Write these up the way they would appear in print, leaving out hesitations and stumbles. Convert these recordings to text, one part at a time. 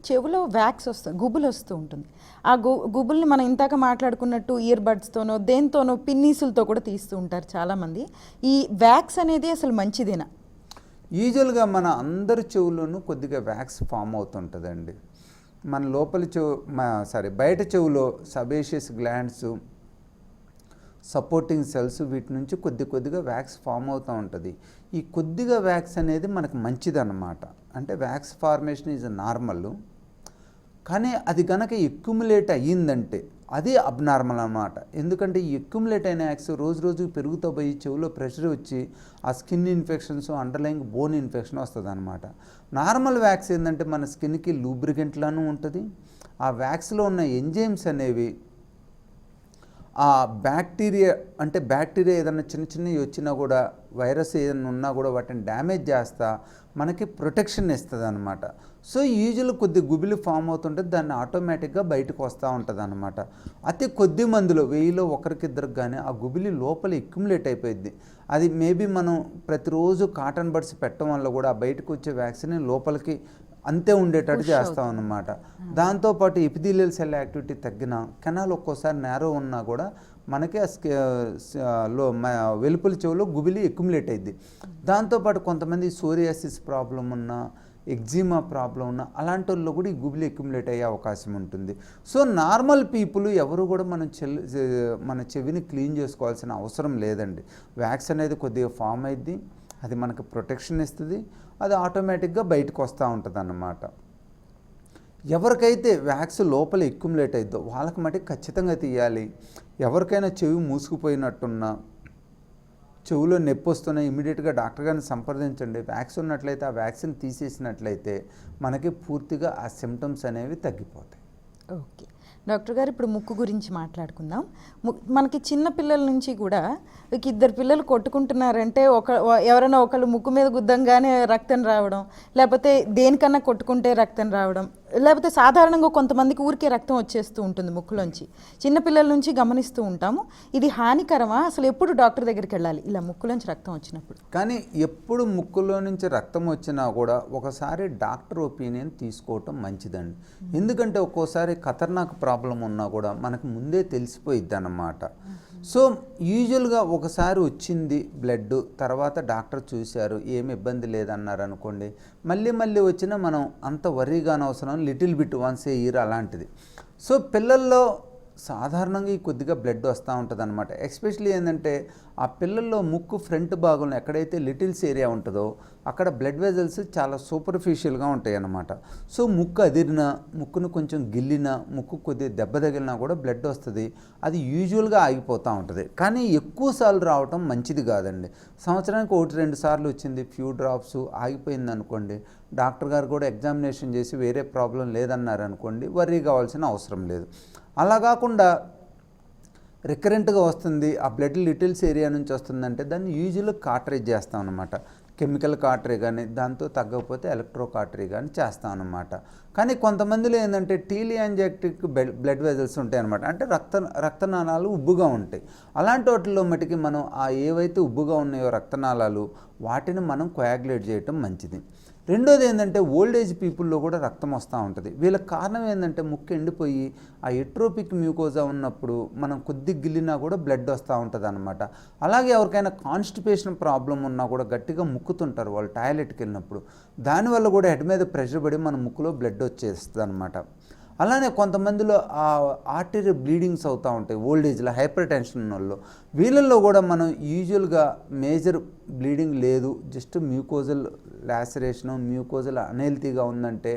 చెవులో వ్యాక్స్ వస్తుంది, గుబులు వస్తూ ఉంటుంది. ఆ గుబుల్ని మనం ఇందాక మాట్లాడుకున్నట్టు ఇయర్ బడ్స్తోనో దేంతోనో పిన్నీసులతో కూడా తీస్తూ ఉంటారు చాలామంది. ఈ వ్యాక్స్ అనేది అసలు మంచిదేనా? యూజువల్గా మన అందరి చెవుల్లోనూ కొద్దిగా వ్యాక్స్ ఫామ్ అవుతుంటుందండి. మన లోపలి బయట చెవులో సబేషియస్ గ్లాండ్స్, సపోర్టింగ్ సెల్స్, వీటి నుంచి కొద్దిగా వ్యాక్స్ ఫామ్ అవుతూ ఉంటుంది. ఈ కొద్దిగా వ్యాక్స్ అనేది మనకు మంచిదన్నమాట. అంటే వ్యాక్స్ ఫార్మేషన్ ఈజ్ నార్మల్, కానీ అది కనుక ఎక్యుములేట్ అయ్యిందంటే అది అబ్నార్మల్ అన్నమాట. ఎందుకంటే ఈ ఎక్యుములేట్ అయిన వ్యాక్స్ రోజు రోజుకి పెరుగుతూ పోయి చెవులో ప్రెషర్ వచ్చి ఆ skin infections, underlying bone infection వస్తుంది అనమాట. నార్మల్ వ్యాక్స్ ఏంటంటే మన స్కిన్కి లూబ్రికెంట్లాను ఉంటుంది. ఆ వ్యాక్స్లో ఉన్న ఎంజైమ్స్ అనేవి ఆ బ్యాక్టీరియా ఏదైనా చిన్నవి వచ్చినా కూడా, వైరస్ ఏదైనా ఉన్నా కూడా వాటిని డ్యామేజ్ చేస్తా మనకి ప్రొటెక్షన్ ఇస్తుంది అనమాట. సో యూజువల్ కొద్ది గుబిలి ఫామ్ అవుతుంటే దాన్ని ఆటోమేటిక్గా బయటకు వస్తూ ఉంటుంది అనమాట. అతి కొద్ది మందిలో 1000లో ఒకరికిద్దరికి కానీ ఆ గుబిలి లోపల ఎక్యుములేట్ అయిపోయింది. అది మేబీ మనం ప్రతిరోజు కాటన్ బడ్స్ పెట్టడం వల్ల కూడా ఆ బయటకు వచ్చే వ్యాక్సిన్ లోపలికి అంతే ఉండేటట్టు చేస్తాం అన్నమాట. దాంతోపాటు ఎపిథీలియల్ సెల్ యాక్టివిటీ తగ్గిన, కెనాల్ ఒక్కోసారి నేరో ఉన్నా కూడా మనకి వెలుపలి చెవులో గుబిలి ఎక్యుములేట్ అయింది. దాంతోపాటు కొంతమంది సోరియాసిస్ ప్రాబ్లం ఉన్న, ఎగ్జిమా ప్రాబ్లం ఉన్న అలాంటి వాళ్ళు కూడా ఈ గుబిలి ఎక్యుములేట్ అయ్యే అవకాశం ఉంటుంది. సో నార్మల్ పీపుల్ ఎవరు కూడా మన చెవిని క్లీన్ చేసుకోవాల్సిన అవసరం లేదండి. వ్యాక్స్ అనేది కొద్దిగా ఫామ్ అయింది, అది మనకు ప్రొటెక్షన్ ఇస్తుంది, అది ఆటోమేటిక్గా బయటకు వస్తూ ఉంటుంది అన్నమాట. ఎవరికైతే వ్యాక్స్ లోపల ఎక్యుములేట్ అయిద్దో వాళ్ళకి మటుకు ఖచ్చితంగా తీయాలి. ఎవరికైనా చెవి మూసుకుపోయినట్టున్నా, చెవిలో నొప్పి వస్తున్నా ఇమీడియట్గా డాక్టర్ గారిని సంప్రదించండి. వ్యాక్స్ ఉన్నట్లయితే ఆ వ్యాక్సిన్ తీసేసినట్లయితే మనకి పూర్తిగా ఆ సిమ్టమ్స్ అనేవి తగ్గిపోతాయి. ఓకే డాక్టర్ గారు, ఇప్పుడు ముక్కు గురించి మాట్లాడుకుందాం. మనకి చిన్న పిల్లల నుంచి కూడా ఇద్దరు పిల్లలు కొట్టుకుంటున్నారంటే ఎవరైనా ఒకళ్ళు ముక్కు మీద గుద్దంగానే రక్తం రావడం, లేకపోతే దేనికన్నా కొట్టుకుంటే రక్తం రావడం, లేకపోతే సాధారణంగా కొంతమందికి ఊరికే రక్తం వచ్చేస్తూ ఉంటుంది ముక్కులోంచి. చిన్నపిల్లల నుంచి గమనిస్తూ ఉంటాము. ఇది హానికరమా? అసలు ఎప్పుడు డాక్టర్ దగ్గరికి వెళ్ళాలి ఇలా ముక్కులోంచి రక్తం వచ్చినప్పుడు? కానీ ఎప్పుడు ముక్కులో నుంచి రక్తం వచ్చినా కూడా ఒకసారి డాక్టర్ ఒపీనియన్ తీసుకోవటం మంచిదండి. ఎందుకంటే ఒక్కోసారి ఖతర్నాక్ ప్రాబ్లం ఉన్నా కూడా మనకు ముందే తెలిసిపోయిద్ది అన్నమాట. సో యూజువల్గా ఒకసారి వచ్చింది బ్లడ్, తర్వాత డాక్టర్ చూశారు, ఏమి ఇబ్బంది లేదన్నారు అనుకోండి, మళ్ళీ వచ్చినా మనం అంత వరీగా అనవసరం, లిటిల్ బిట్ వన్స్ ఏ ఇయర్ అలాంటిది. సో పిల్లల్లో సాధారణంగా ఈ కొద్దిగా బ్లడ్ వస్తూ ఉంటుంది అనమాట. ఎస్పెషలీ ఏంటంటే ఆ పిల్లల్లో ముక్కు ఫ్రంట్ భాగంలో ఎక్కడైతే లిటిల్స్ ఏరియా ఉంటుందో అక్కడ బ్లడ్ వెజల్స్ చాలా సూపర్ఫిషియల్గా ఉంటాయి అన్నమాట. సో ముక్కు అదిరినా, ముక్కును కొంచెం గిల్లినా, ముక్కు కొద్దిగా దెబ్బ తగిలినా కూడా బ్లడ్ వస్తుంది. అది యూజువల్గా ఆగిపోతూ ఉంటుంది, కానీ ఎక్కువ సార్లు రావటం మంచిది కాదండి. సంవత్సరానికి 1-2 సార్లు వచ్చింది, ఫ్యూ డ్రాప్స్ ఆగిపోయింది అనుకోండి, డాక్టర్ గారు కూడా ఎగ్జామినేషన్ చేసి వేరే ప్రాబ్లం లేదన్నారు అనుకోండి, వర్రీ కావాల్సిన అవసరం లేదు. అలా కాకుండా రికరెంట్గా వస్తుంది, ఆ బ్లడ్ లిటిల్స్ ఏరియా నుంచి వస్తుందంటే దాన్ని యూజువల్గా కాటరేజ్ చేస్తాం అనమాట. కెమికల్ కాటరీ కానీ, దాంతో తగ్గకపోతే ఎలక్ట్రో కాటరీ కానీ చేస్తాం అనమాట. కానీ కొంతమందిలో ఏంటంటే టీలియాంజెక్టిక్ బ్లడ్ వెజల్స్ ఉంటాయి అనమాట. అంటే రక్తనాళాలు ఉబ్బుగా ఉంటాయి. అలాంటి వాటిల్లో మటుకి మనం ఆ ఏవైతే ఉబ్బుగా ఉన్నాయో రక్తనాళాలు, వాటిని మనం కోయాగులేట్ చేయటం మంచిది. రెండోది ఏంటంటే ఓల్డ్ ఏజ్ పీపుల్లో కూడా రక్తం వస్తూ ఉంటుంది. వీళ్ళకి కారణం ఏంటంటే ముక్కు ఎండిపోయి ఆ ఎట్రోపిక్ మ్యూకోజా ఉన్నప్పుడు మనం కొద్ది గిల్లినా కూడా బ్లడ్ వస్తూ ఉంటుంది అనమాట. అలాగే ఎవరికైనా కాన్స్టిపేషన్ ప్రాబ్లం ఉన్నా కూడా గట్టిగా ముక్కుతుంటారు వాళ్ళు టాయిలెట్కి వెళ్ళినప్పుడు, దానివల్ల కూడా హెడ్ మీద ప్రెషర్ పడి మన ముక్కులో బ్లడ్ వచ్చేస్తుంది అనమాట. అలానే కొంతమందిలో ఆ ఆర్టరీ బ్లీడింగ్స్ అవుతూ ఉంటాయి ఓల్డ్ ఏజ్లో, హైపర్ టెన్షన్ ఉన్న వాళ్ళు. వీళ్ళల్లో కూడా మనం యూజువల్గా మేజర్ బ్లీడింగ్ లేదు, జస్ట్ మ్యూకోజల్ లాసరేషను, మ్యూకోజల్ అన్హెల్తీగా ఉందంటే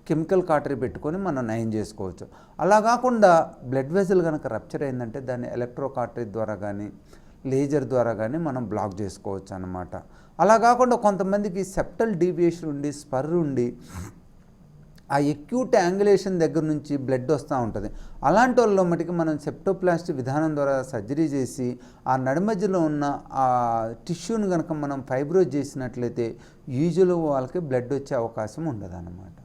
కెమికల్ కాటరీ పెట్టుకొని మనం నయం చేసుకోవచ్చు. అలా కాకుండా బ్లడ్ వెజల్ కనుక రప్చర్ అయిందంటే దాన్ని ఎలక్ట్రో కాటరీ ద్వారా కానీ, లేజర్ ద్వారా కానీ మనం బ్లాక్ చేసుకోవచ్చు అన్నమాట. అలా కాకుండా కొంతమందికి సెప్టల్ డీవియేషన్ ఉండి, స్పర్ ఉండి, ఆ ఎక్యూట్ యాంగులేషన్ దగ్గర నుంచి బ్లడ్ వస్తూ ఉంటుంది. అలాంటి వాళ్ళలో మటుకు మనం సెప్టోప్లాస్టీ విధానం ద్వారా సర్జరీ చేసి ఆ నడిమధ్యలో ఉన్న ఆ టిష్యూని కనుక మనం ఫైబ్రోజ్ చేసినట్లయితే యూజువల్గా వాళ్ళకి బ్లడ్ వచ్చే అవకాశం ఉండదు అన్నమాట.